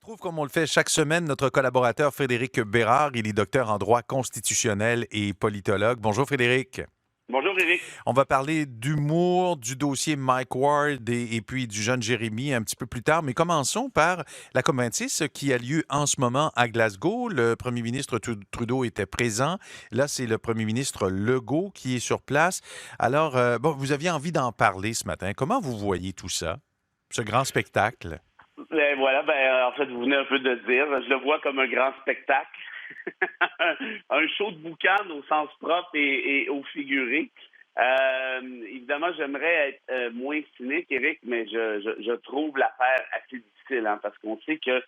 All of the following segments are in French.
retrouve, comme on le fait chaque semaine, notre collaborateur Frédéric Bérard. Il est docteur en droit constitutionnel et politologue. Bonjour Frédéric. Bonjour Éric. On va parler d'humour, du dossier Mike Ward et puis du jeune Jérémy un petit peu plus tard. Mais commençons par la COP26 qui a lieu en ce moment à Glasgow. Le premier ministre Trudeau était présent. Là, c'est le premier ministre Legault qui est sur place. Alors, vous aviez envie d'en parler ce matin. Comment vous voyez tout ça, ce grand spectacle? Voilà, en fait, vous venez un peu de le dire. Je le vois comme un grand spectacle. Un show de boucan au sens propre et au figuré. Évidemment, j'aimerais être moins cynique, Éric, mais je trouve l'affaire assez difficile, parce qu'on sait que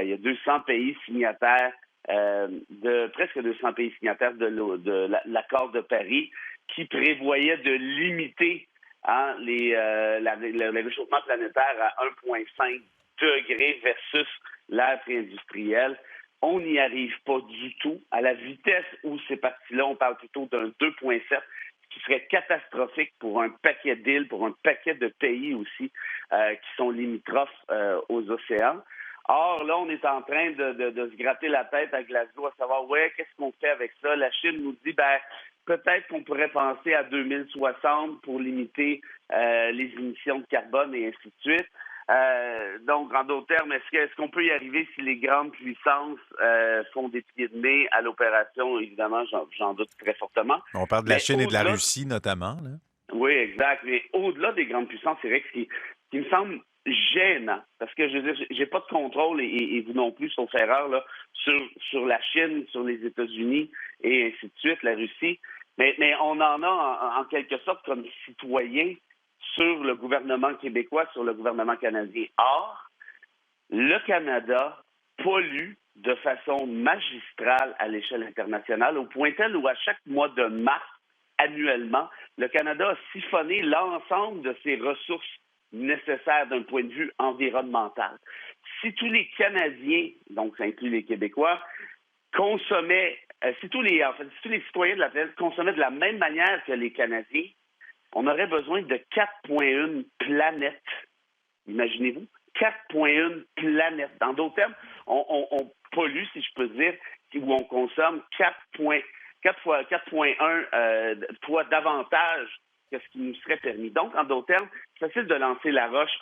il y a 200 pays signataires, presque 200 pays signataires de l'accord de Paris qui prévoyait de limiter le réchauffement planétaire à 1,5 degrés versus l'ère pré-industrielle. On n'y arrive pas du tout. À la vitesse où c'est parti là, on parle plutôt d'un 2,7, ce qui serait catastrophique pour un paquet d'îles, pour un paquet de pays aussi qui sont limitrophes aux océans. Or, là, on est en train de se gratter la tête à Glasgow à savoir, qu'est-ce qu'on fait avec ça? La Chine nous dit, peut-être qu'on pourrait penser à 2060 pour limiter les émissions de carbone et ainsi de suite. Donc, en d'autres termes, est-ce qu'on peut y arriver si les grandes puissances font des pieds de nez à l'opération? Évidemment, j'en doute très fortement. On parle de la Chine et de la Russie, notamment. Là. Oui, exact. Mais au-delà des grandes puissances, c'est vrai que ce qui me semble gênant, parce que je veux dire, j'ai pas de contrôle, et vous non plus, sauf erreur, là, sur la Chine, sur les États-Unis, et ainsi de suite, la Russie. Mais on en a en quelque sorte comme citoyens sur le gouvernement québécois, sur le gouvernement canadien. Or, le Canada pollue de façon magistrale à l'échelle internationale, au point tel où à chaque mois de mars, annuellement, le Canada a siphonné l'ensemble de ses ressources nécessaires d'un point de vue environnemental. Si tous les Canadiens, donc ça inclut les Québécois, consommaient, si tous les citoyens de la planète consommaient de la même manière que les Canadiens, on aurait besoin de 4,1 planètes. Imaginez-vous, 4,1 planètes. Dans d'autres termes, on pollue, si je peux dire, où on consomme 4,1 fois davantage que ce qui nous serait permis. Donc, en d'autres termes, c'est facile de lancer la roche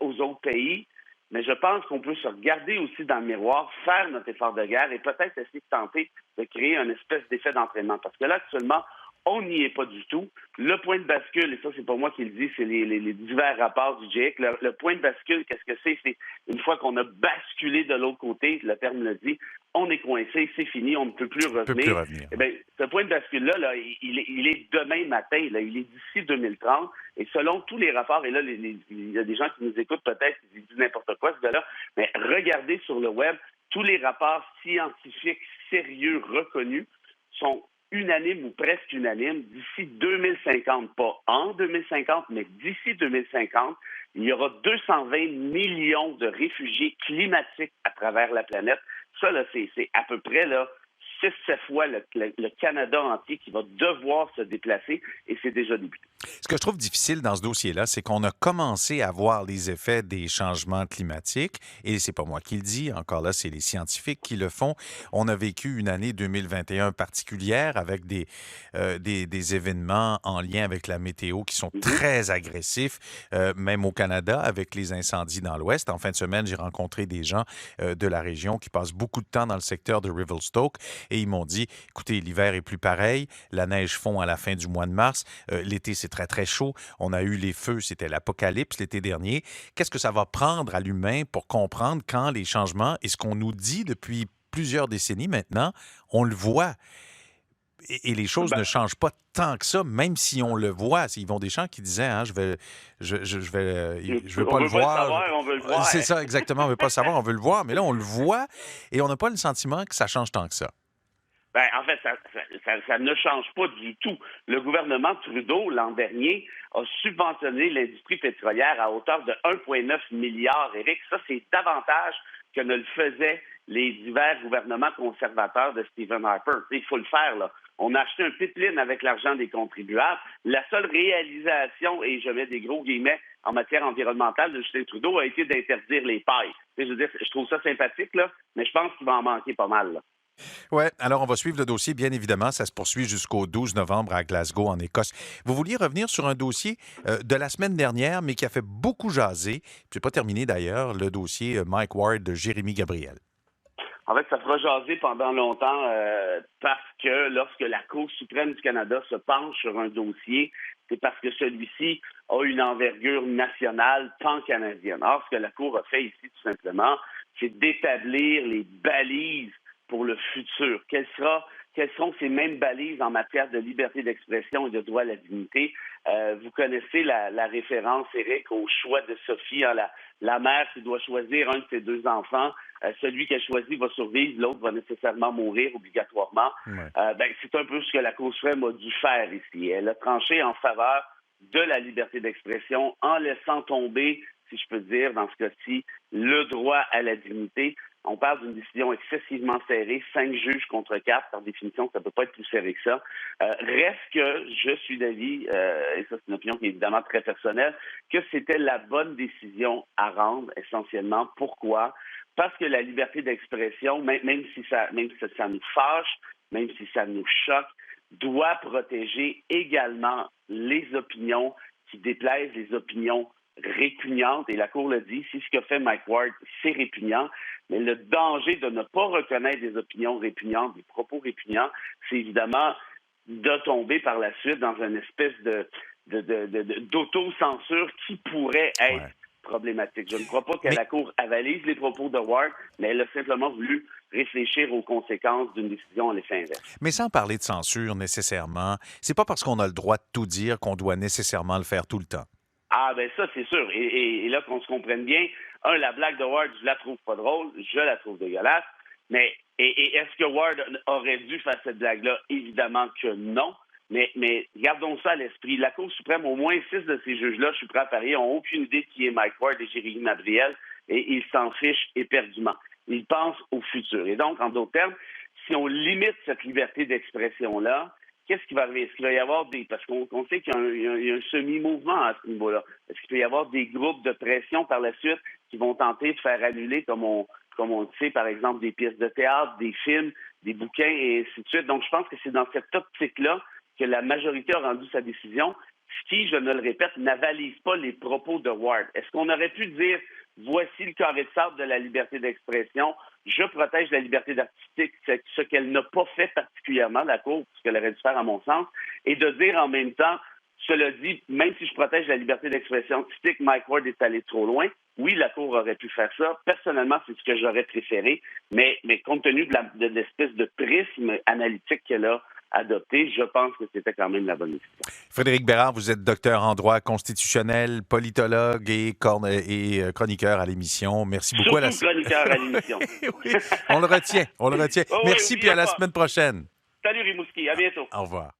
aux autres pays, mais je pense qu'on peut se regarder aussi dans le miroir, faire notre effort de guerre et peut-être essayer de tenter de créer une espèce d'effet d'entraînement. Parce que là, actuellement, on n'y est pas du tout. Le point de bascule, et ça, c'est pas moi qui le dis, c'est les divers rapports du GIEC. Le point de bascule, qu'est-ce que c'est? C'est une fois qu'on a basculé de l'autre côté, le terme le dit, on est coincé, c'est fini, on ne peut plus revenir. Eh bien, ce point de bascule-là, il est demain matin, là, il est d'ici 2030. Et selon tous les rapports, et là, il y a des gens qui nous écoutent peut-être, qui disent n'importe quoi, ce gars-là, mais regardez sur le web, tous les rapports scientifiques sérieux reconnus sont unanime ou presque unanime, d'ici 2050, pas en 2050, mais d'ici 2050, il y aura 220 millions de réfugiés climatiques à travers la planète. Ça, là, c'est à peu près là, 6-7 fois le Canada entier qui va devoir se déplacer, et c'est déjà débuté. Ce que je trouve difficile dans ce dossier-là, c'est qu'on a commencé à voir les effets des changements climatiques, et c'est pas moi qui le dis, encore là, c'est les scientifiques qui le font. On a vécu une année 2021 particulière avec des événements en lien avec la météo qui sont très agressifs, même au Canada, avec les incendies dans l'Ouest. En fin de semaine, j'ai rencontré des gens de la région qui passent beaucoup de temps dans le secteur de Revelstoke, et ils m'ont dit, écoutez, l'hiver est plus pareil, la neige fond à la fin du mois de mars, l'été, c'est très, très chaud. On a eu les feux, c'était l'apocalypse l'été dernier. Qu'est-ce que ça va prendre à l'humain pour comprendre quand les changements, et ce qu'on nous dit depuis plusieurs décennies maintenant, on le voit. Et les choses ne changent pas tant que ça, même si on le voit. Ils vont des gens qui disaient, je vais pas le voir. On veut le voir. C'est ça, exactement. On veut pas le savoir, on veut le voir. Mais là, on le voit et on n'a pas le sentiment que ça change tant que ça. En fait, ça ne change pas du tout. Le gouvernement Trudeau, l'an dernier, a subventionné l'industrie pétrolière à hauteur de 1,9 milliard, Éric. Ça, c'est davantage que ne le faisaient les divers gouvernements conservateurs de Stephen Harper. Il faut le faire, là. On a acheté un pipeline avec l'argent des contribuables. La seule réalisation, et je mets des gros guillemets, en matière environnementale de Justin Trudeau a été d'interdire les pailles. Je veux dire, je trouve ça sympathique, là, mais je pense qu'il va en manquer pas mal, là. Oui, alors on va suivre le dossier, bien évidemment. Ça se poursuit jusqu'au 12 novembre à Glasgow, en Écosse. Vous vouliez revenir sur un dossier de la semaine dernière, mais qui a fait beaucoup jaser. C'est pas terminé d'ailleurs, le dossier Mike Ward de Jérémy Gabriel. En fait, ça fera jaser pendant longtemps parce que lorsque la Cour suprême du Canada se penche sur un dossier, c'est parce que celui-ci a une envergure nationale pan-canadienne. Or, ce que la Cour a fait ici, tout simplement, c'est d'établir les balises pour le futur. Quelles sont ces mêmes balises en matière de liberté d'expression et de droit à la dignité? Vous connaissez la référence, Éric, au choix de Sophie, hein, la mère qui doit choisir un de ses deux enfants. Celui qu'elle choisit va survivre, l'autre va nécessairement mourir obligatoirement. Ouais. C'est un peu ce que la Cour suprême a dû faire ici. Elle a tranché en faveur de la liberté d'expression en laissant tomber, si je peux dire, dans ce cas-ci, le droit à la dignité. On parle d'une décision excessivement serrée, 5 juges contre 4, par définition, ça ne peut pas être plus serré que ça. Reste que je suis d'avis, et ça c'est une opinion qui est évidemment très personnelle, que c'était la bonne décision à rendre essentiellement. Pourquoi? Parce que la liberté d'expression, même si ça nous fâche, même si ça nous choque, doit protéger également les opinions qui déplaisent, les opinions répugnantes. Et la Cour le dit, si ce que fait Mike Ward, c'est répugnant, mais le danger de ne pas reconnaître des opinions répugnantes, des propos répugnants, c'est évidemment de tomber par la suite dans une espèce d'autocensure qui pourrait être problématique. Je ne crois pas que la Cour avalise les propos de Ward, mais elle a simplement voulu réfléchir aux conséquences d'une décision en effet inverse. Mais sans parler de censure nécessairement, c'est pas parce qu'on a le droit de tout dire qu'on doit nécessairement le faire tout le temps. Ah, ben ça, c'est sûr. Et là, qu'on se comprenne bien, la blague de Ward, je la trouve pas drôle, je la trouve dégueulasse, mais est-ce que Ward aurait dû faire cette blague-là? Évidemment que non. Mais gardons ça à l'esprit. La Cour suprême, au moins 6 de ces juges-là, je suis prêt à parier, n'ont aucune idée de qui est Mike Ward et Jérémy Gabriel, et ils s'en fichent éperdument. Ils pensent au futur. Et donc, en d'autres termes, si on limite cette liberté d'expression-là, qu'est-ce qui va arriver? Est-ce qu'il va y avoir des... Parce qu'on sait qu'il y a un semi-mouvement à ce niveau-là. Est-ce qu'il peut y avoir des groupes de pression par la suite qui vont tenter de faire annuler, comme on le sait, par exemple, des pièces de théâtre, des films, des bouquins, et ainsi de suite. Donc, je pense que c'est dans cette optique-là que la majorité a rendu sa décision, ce qui, je ne le répète, n'avalise pas les propos de Ward. Est-ce qu'on aurait pu dire, voici le carré de sable de la liberté d'expression, je protège la liberté d'artistique, ce qu'elle n'a pas fait particulièrement, la Cour, ce qu'elle aurait dû faire à mon sens, et de dire en même temps, cela dit, même si je protège la liberté d'expression artistique, Mike Ward est allé trop loin. Oui, la Cour aurait pu faire ça. Personnellement, c'est ce que j'aurais préféré, mais compte tenu de l'espèce de prisme analytique qu'elle a adopté, je pense que c'était quand même la bonne décision. Frédéric Bérard, vous êtes docteur en droit constitutionnel, politologue et chroniqueur à l'émission. Merci beaucoup. Surtout chroniqueur à l'émission. Oui, on le retient. Oh, Merci, oui, puis à la semaine prochaine. Salut Rimouski, à bientôt. Au revoir.